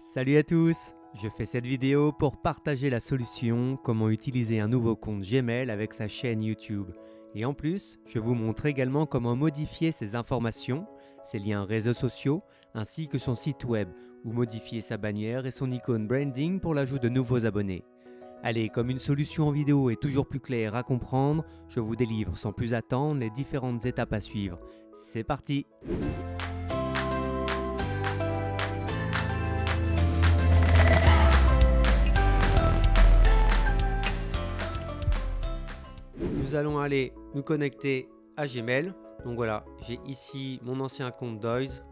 Salut à tous! Je fais cette vidéo pour partager la solution comment utiliser un nouveau compte Gmail avec sa chaîne YouTube. Et en plus, je vous montre également comment modifier ses informations, ses liens réseaux sociaux, ainsi que son site web, ou modifier sa bannière et son icône branding pour l'ajout de nouveaux abonnés. Allez, comme une solution en vidéo est toujours plus claire à comprendre, je vous délivre sans plus attendre les différentes étapes à suivre. C'est parti! Nous allons aller nous connecter à Gmail. Donc voilà, j'ai ici mon ancien compte Doise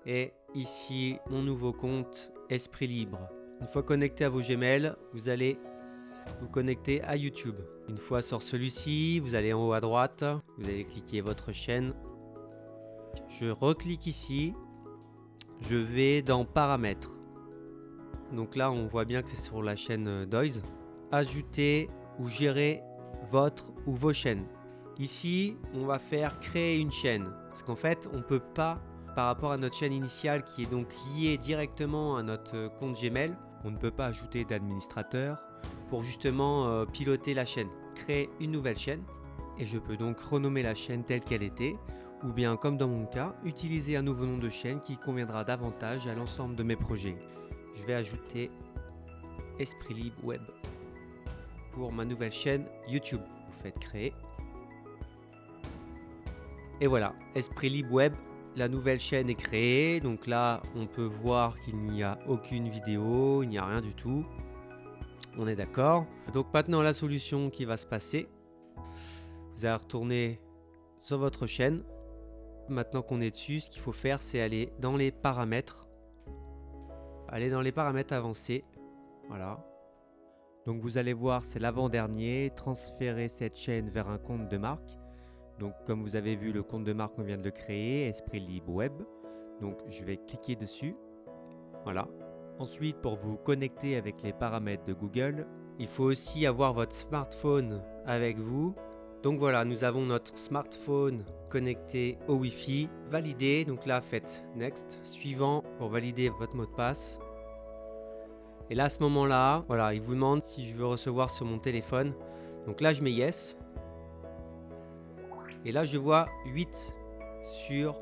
et ici mon nouveau compte Esprit Libre. Une fois connecté à vos Gmail, vous allez vous connecter à YouTube. Une fois sur celui-ci, vous allez en haut à droite, vous allez cliquer votre chaîne. Je reclique ici, je vais dans Paramètres. Donc là, on voit bien que c'est sur la chaîne Doise. Ajouter ou gérer votre ou vos chaînes. Ici, on va faire créer une chaîne. Parce qu'en fait, on ne peut pas, par rapport à notre chaîne initiale qui est donc liée directement à notre compte Gmail, on ne peut pas ajouter d'administrateur pour justement piloter la chaîne. Créer une nouvelle chaîne et je peux donc renommer la chaîne telle qu'elle était ou bien, comme dans mon cas, utiliser un nouveau nom de chaîne qui conviendra davantage à l'ensemble de mes projets. Je vais ajouter Esprit Libre Web pour ma nouvelle chaîne YouTube. Vous faites créer. Et voilà, Esprit Libre Web, la nouvelle chaîne est créée. Donc là, on peut voir qu'il n'y a aucune vidéo, il n'y a rien du tout. On est d'accord. Donc maintenant, la solution qui va se passer, vous allez retourner sur votre chaîne. Maintenant qu'on est dessus, ce qu'il faut faire, c'est aller dans les paramètres. Aller dans les paramètres avancés. Voilà. Donc vous allez voir, c'est l'avant-dernier, transférer cette chaîne vers un compte de marque. Donc comme vous avez vu, le compte de marque, on vient de le créer, Esprit Libre Web. Donc je vais cliquer dessus. Voilà. Ensuite, pour vous connecter avec les paramètres de Google, il faut aussi avoir votre smartphone avec vous. Donc voilà, nous avons notre smartphone connecté au Wi-Fi, validé. Donc là, faites Next, suivant pour valider votre mot de passe. Et là, à ce moment-là, voilà, il vous demande si je veux recevoir sur mon téléphone. Donc là, je mets Yes. Et là, je vois 8 sur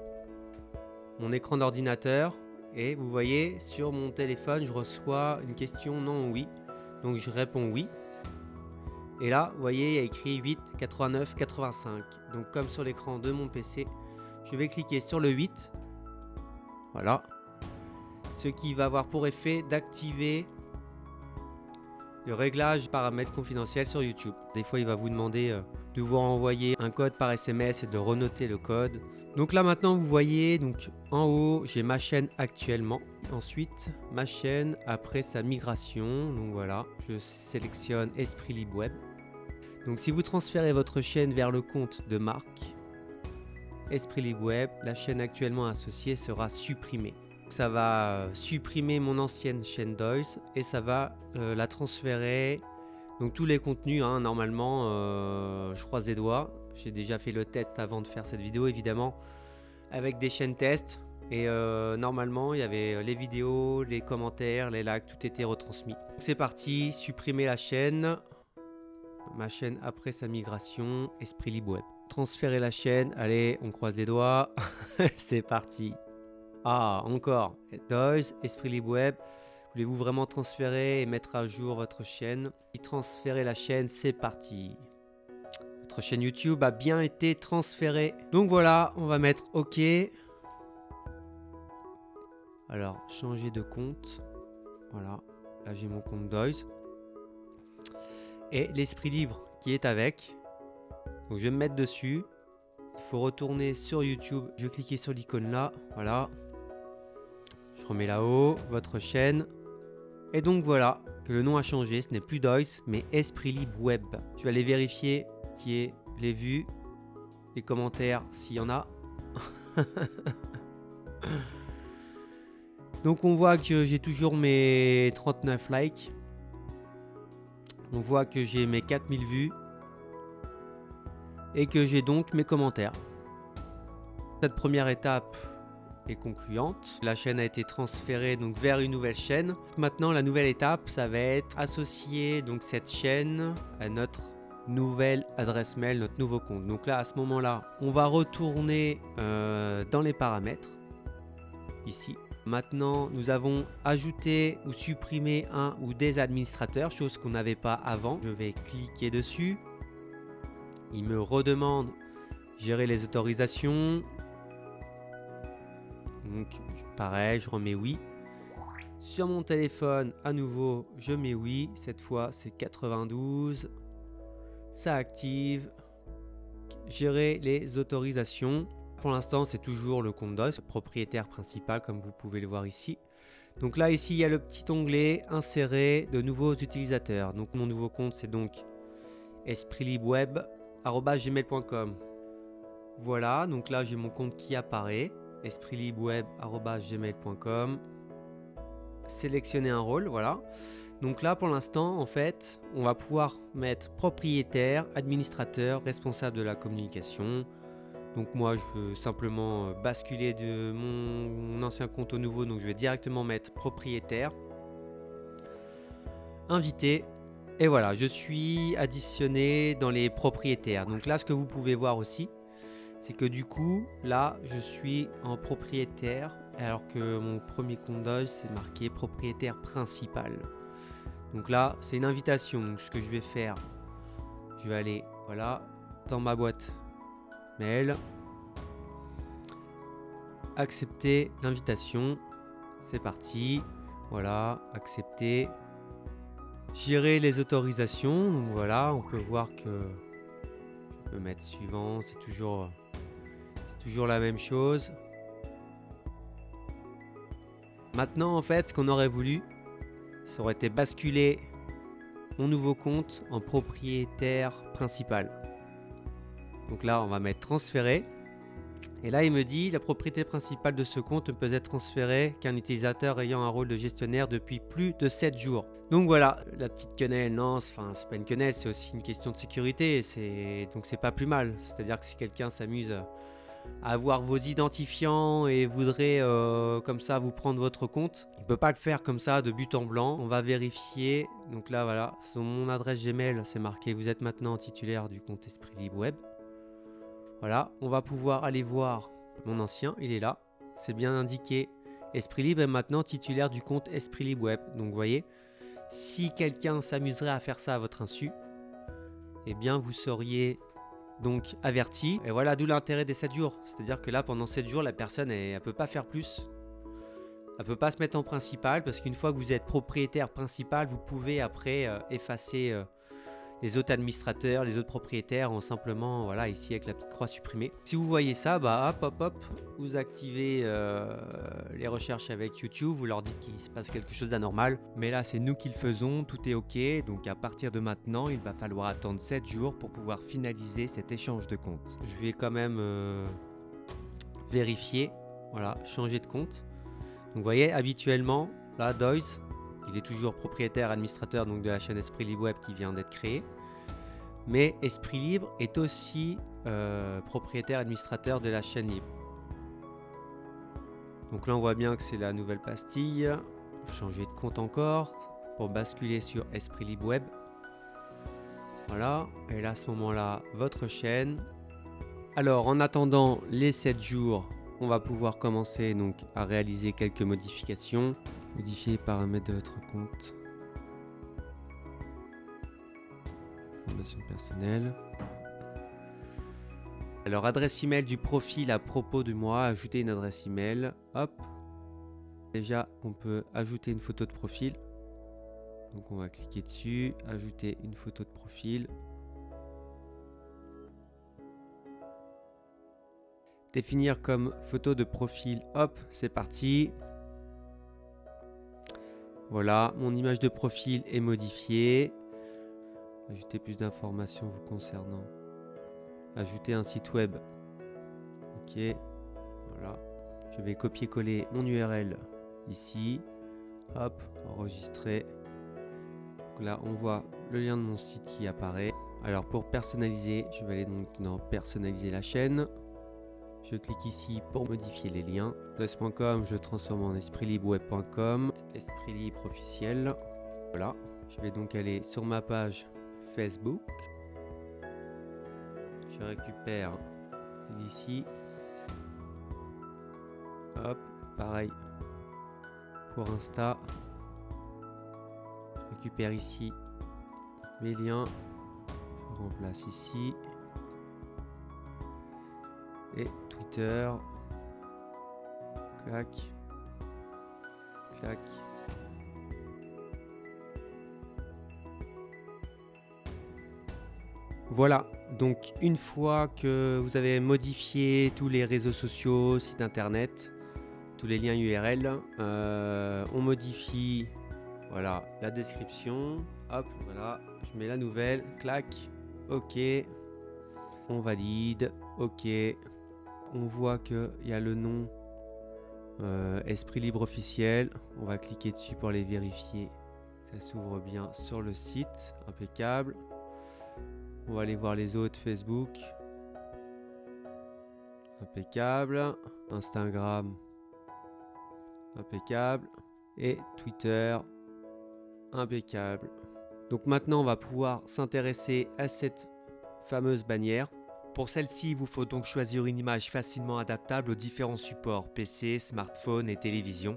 mon écran d'ordinateur. Et vous voyez, sur mon téléphone, je reçois une question non ou oui. Donc, je réponds oui. Et là, vous voyez, il y a écrit 8, 89, 85. Donc, comme sur l'écran de mon PC, je vais cliquer sur le 8. Voilà. Ce qui va avoir pour effet d'activer le réglage paramètres confidentiels sur YouTube. Des fois, il va vous demander de vous renvoyer un code par SMS et de renoter le code. Donc là, maintenant, vous voyez, donc en haut, j'ai ma chaîne actuellement. Ensuite, ma chaîne après sa migration. Donc voilà, je sélectionne Esprit Libre Web. Donc si vous transférez votre chaîne vers le compte de marque Esprit Libre Web, la chaîne actuellement associée sera supprimée. Ça va supprimer mon ancienne chaîne Doise et ça va la transférer. Donc tous les contenus, hein, normalement, je croise des doigts. J'ai déjà fait le test avant de faire cette vidéo, évidemment, avec des chaînes test. Et normalement, il y avait les vidéos, les commentaires, les likes, tout était retransmis. C'est parti, supprimer la chaîne. Ma chaîne après sa migration, Esprit Libre Web. Transférer la chaîne, allez, on croise des doigts. C'est parti. Ah, encore. Doise, Esprit Libre Web. Voulez-vous vraiment transférer et mettre à jour votre chaîne? Transférer la chaîne, c'est parti. Votre chaîne YouTube a bien été transférée. Donc voilà, on va mettre OK. Alors, changer de compte. Voilà, là j'ai mon compte Doise. Et l'Esprit Libre qui est avec. Donc je vais me mettre dessus. Il faut retourner sur YouTube. Je vais cliquer sur l'icône là. Voilà. Je remets là-haut votre chaîne. Et donc voilà que le nom a changé. Ce n'est plus Doise mais Esprit Libre Web. Je vais aller vérifier qui est les vues, les commentaires s'il y en a. Donc on voit que j'ai toujours mes 39 likes. On voit que j'ai mes 4000 vues. Et que j'ai donc mes commentaires. Cette première étape est concluante. La chaîne a été transférée donc vers une nouvelle chaîne. Maintenant, la nouvelle étape, ça va être associer donc cette chaîne à notre nouvelle adresse mail, notre nouveau compte. Donc là, à ce moment-là, on va retourner dans les paramètres, ici. Maintenant, nous avons ajouté ou supprimé un ou des administrateurs, chose qu'on n'avait pas avant. Je vais cliquer dessus. Il me redemande gérer les autorisations. Donc pareil, je remets oui. Sur mon téléphone, à nouveau, je mets oui. Cette fois, c'est 92. Ça active. Gérer les autorisations. Pour l'instant, c'est toujours le compte DOS, propriétaire principal, comme vous pouvez le voir ici. Donc là, ici, il y a le petit onglet insérer de nouveaux utilisateurs. Donc mon nouveau compte, c'est donc espritlibweb@gmail.com. Voilà, donc là, j'ai mon compte qui apparaît, espritlibweb@gmail.com. Sélectionner un rôle, voilà. Donc là, pour l'instant, en fait, on va pouvoir mettre propriétaire, administrateur, responsable de la communication. Donc moi, je veux simplement basculer de mon ancien compte au nouveau, donc je vais directement mettre propriétaire, invité, et voilà, je suis additionné dans les propriétaires. Donc là, ce que vous pouvez voir aussi, c'est que du coup, là, je suis en propriétaire, alors que mon premier compte DOS, c'est marqué propriétaire principal. Donc là, c'est une invitation. Donc ce que je vais faire, je vais aller, voilà, dans ma boîte mail, accepter l'invitation, c'est parti, voilà, accepter, gérer les autorisations. Donc voilà, on peut voir que je peux mettre suivant, c'est toujours la même chose. Maintenant, en fait, ce qu'on aurait voulu, ça aurait été basculer mon nouveau compte en propriétaire principal. Donc là, on va mettre transférer. Et là, il me dit la propriété principale de ce compte ne peut être transférée qu'un utilisateur ayant un rôle de gestionnaire depuis plus de 7 jours. Donc voilà, la petite quenelle, non, c'est pas une quenelle, c'est aussi une question de sécurité. Donc c'est pas plus mal. C'est-à-dire que si quelqu'un s'amuse à avoir vos identifiants et voudrait comme ça vous prendre votre compte, il ne peut pas le faire comme ça de but en blanc. On va vérifier. Donc là, voilà, sur mon adresse Gmail, c'est marqué vous êtes maintenant titulaire du compte Esprit Libre Web. Voilà, on va pouvoir aller voir mon ancien, il est là. C'est bien indiqué. Esprit Libre est maintenant titulaire du compte Esprit Libre Web. Donc vous voyez, si quelqu'un s'amuserait à faire ça à votre insu, eh bien vous seriez donc averti. Et voilà, d'où l'intérêt des 7 jours. C'est-à-dire que là, pendant 7 jours, la personne, elle ne peut pas faire plus. Elle ne peut pas se mettre en principal parce qu'une fois que vous êtes propriétaire principal, vous pouvez après effacer les autres administrateurs, les autres propriétaires en simplement, voilà, ici avec la petite croix supprimée. Si vous voyez ça, bah hop, vous activez les recherches avec YouTube, vous leur dites qu'il se passe quelque chose d'anormal. Mais là, c'est nous qui le faisons, tout est OK. Donc à partir de maintenant, il va falloir attendre 7 jours pour pouvoir finaliser cet échange de compte. Je vais quand même vérifier, voilà, changer de compte. Donc vous voyez, habituellement, là, Doyce, il est toujours propriétaire administrateur donc de la chaîne Esprit Libre Web qui vient d'être créée. Mais Esprit Libre est aussi propriétaire administrateur de la chaîne libre. Donc là on voit bien que c'est la nouvelle pastille. Changer de compte encore pour basculer sur Esprit Libre Web. Voilà, et là à ce moment-là, votre chaîne. Alors en attendant les 7 jours, on va pouvoir commencer donc à réaliser quelques modifications. Modifier les paramètres de votre compte. Information personnelle. Alors adresse email du profil à propos de moi, ajouter une adresse email. Hop. Déjà, on peut ajouter une photo de profil. Donc on va cliquer dessus, ajouter une photo de profil. Définir comme photo de profil. Hop, c'est parti. Voilà, mon image de profil est modifiée. Ajouter plus d'informations vous concernant. Ajouter un site web. Ok, voilà. Je vais copier-coller mon URL ici. Hop, enregistrer. Donc là, on voit le lien de mon site qui apparaît. Alors pour personnaliser, je vais aller donc dans personnaliser la chaîne. Je clique ici pour modifier les liens. Adresse.com, je le transforme en espritlibweb.com. Esprit Libre officiel. Voilà. Je vais donc aller sur ma page Facebook. Je récupère ici. Hop, pareil pour Insta. Je récupère ici mes liens. Je remplace ici. Et Twitter. Clac. Clac. Voilà, donc une fois que vous avez modifié tous les réseaux sociaux, sites internet, tous les liens URL, on modifie voilà, la description. Hop, voilà, je mets la nouvelle, clac, ok, on valide, ok. On voit qu'il y a le nom Esprit Libre officiel. On va cliquer dessus pour les vérifier. Ça s'ouvre bien sur le site, impeccable. On va aller voir les autres Facebook. Impeccable. Instagram. Impeccable. Et Twitter. Impeccable. Donc maintenant, on va pouvoir s'intéresser à cette fameuse bannière. Pour celle-ci, il vous faut donc choisir une image facilement adaptable aux différents supports PC, smartphone et télévision.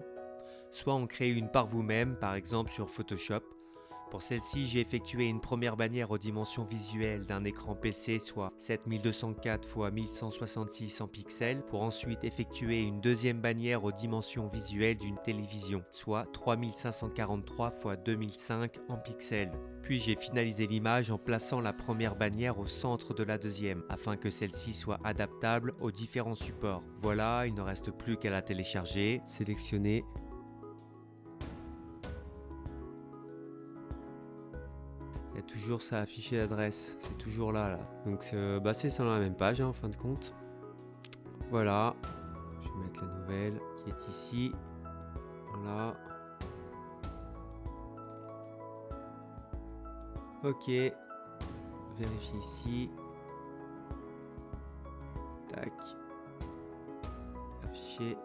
Soit en créer une par vous-même, par exemple sur Photoshop. Pour celle-ci, j'ai effectué une première bannière aux dimensions visuelles d'un écran PC, soit 7204 x 1166 en pixels, pour ensuite effectuer une deuxième bannière aux dimensions visuelles d'une télévision, soit 3543 x 2005 en pixels. Puis j'ai finalisé l'image en plaçant la première bannière au centre de la deuxième, afin que celle-ci soit adaptable aux différents supports. Voilà, il ne reste plus qu'à la télécharger, sélectionner. Il y a toujours ça affiché l'adresse, c'est toujours là. Donc c'est sur la même page en fin de compte. Voilà, je vais mettre la nouvelle qui est ici. Voilà. Ok, vérifier ici. Tac. Afficher.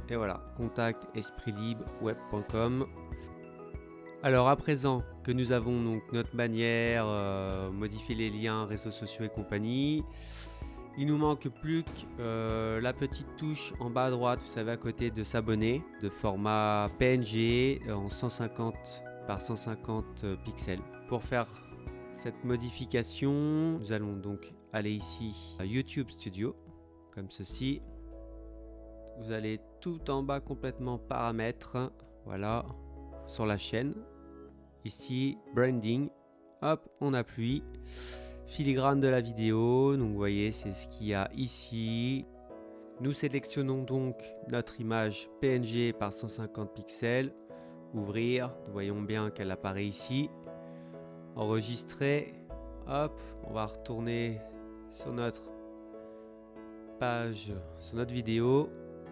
Et voilà, contact espritlibweb.com. Alors à présent que nous avons donc notre bannière, modifier les liens, réseaux sociaux et compagnie, il nous manque plus que la petite touche en bas à droite, vous savez, à côté de s'abonner, de format PNG en 150 par 150 pixels. Pour faire cette modification, nous allons donc aller ici à YouTube Studio, comme ceci. Vous allez tout en bas complètement paramètres, voilà, sur la chaîne. Ici, branding, hop, on appuie, filigrane de la vidéo, donc vous voyez, c'est ce qu'il y a ici. Nous sélectionnons donc notre image PNG par 150 pixels, ouvrir, nous voyons bien qu'elle apparaît ici, enregistrer, hop, on va retourner sur notre page, sur notre vidéo,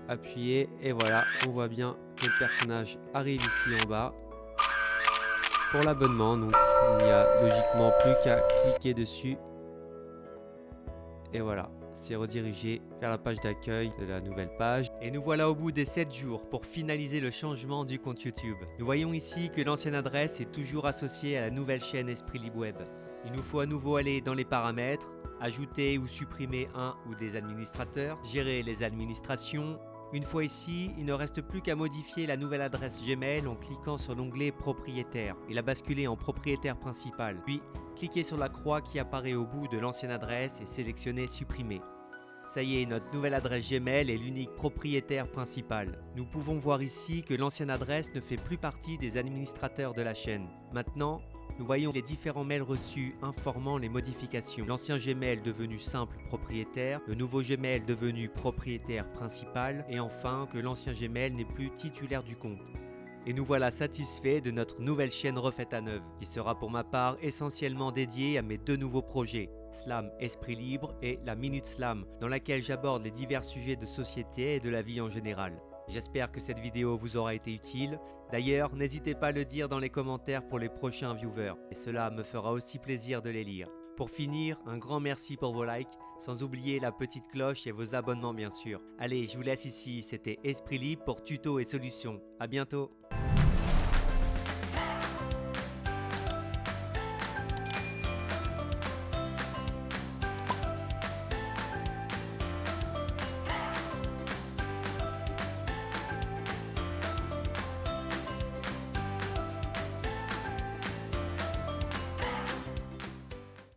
appuyer, et voilà, on voit bien que le personnage arrive ici en bas. Pour l'abonnement, donc il n'y a logiquement plus qu'à cliquer dessus. Et voilà, c'est redirigé vers la page d'accueil de la nouvelle page. Et nous voilà au bout des 7 jours pour finaliser le changement du compte YouTube. Nous voyons ici que l'ancienne adresse est toujours associée à la nouvelle chaîne Esprit Libre Web. Il nous faut à nouveau aller dans les paramètres, ajouter ou supprimer un ou des administrateurs, gérer les administrations. Une fois ici, il ne reste plus qu'à modifier la nouvelle adresse Gmail en cliquant sur l'onglet propriétaire et la basculer en propriétaire principal. Puis, cliquez sur la croix qui apparaît au bout de l'ancienne adresse et sélectionnez supprimer. Ça y est, notre nouvelle adresse Gmail est l'unique propriétaire principal. Nous pouvons voir ici que l'ancienne adresse ne fait plus partie des administrateurs de la chaîne. Maintenant, nous voyons les différents mails reçus informant les modifications. L'ancien Gmail devenu simple propriétaire, le nouveau Gmail devenu propriétaire principal et enfin que l'ancien Gmail n'est plus titulaire du compte. Et nous voilà satisfaits de notre nouvelle chaîne refaite à neuf, qui sera pour ma part essentiellement dédiée à mes deux nouveaux projets, Slam Esprit Libre et la Minute Slam, dans laquelle j'aborde les divers sujets de société et de la vie en général. J'espère que cette vidéo vous aura été utile. D'ailleurs, n'hésitez pas à le dire dans les commentaires pour les prochains viewers, et cela me fera aussi plaisir de les lire. Pour finir, un grand merci pour vos likes, sans oublier la petite cloche et vos abonnements bien sûr. Allez, je vous laisse ici, c'était Esprit Libre pour tuto et solutions. À bientôt.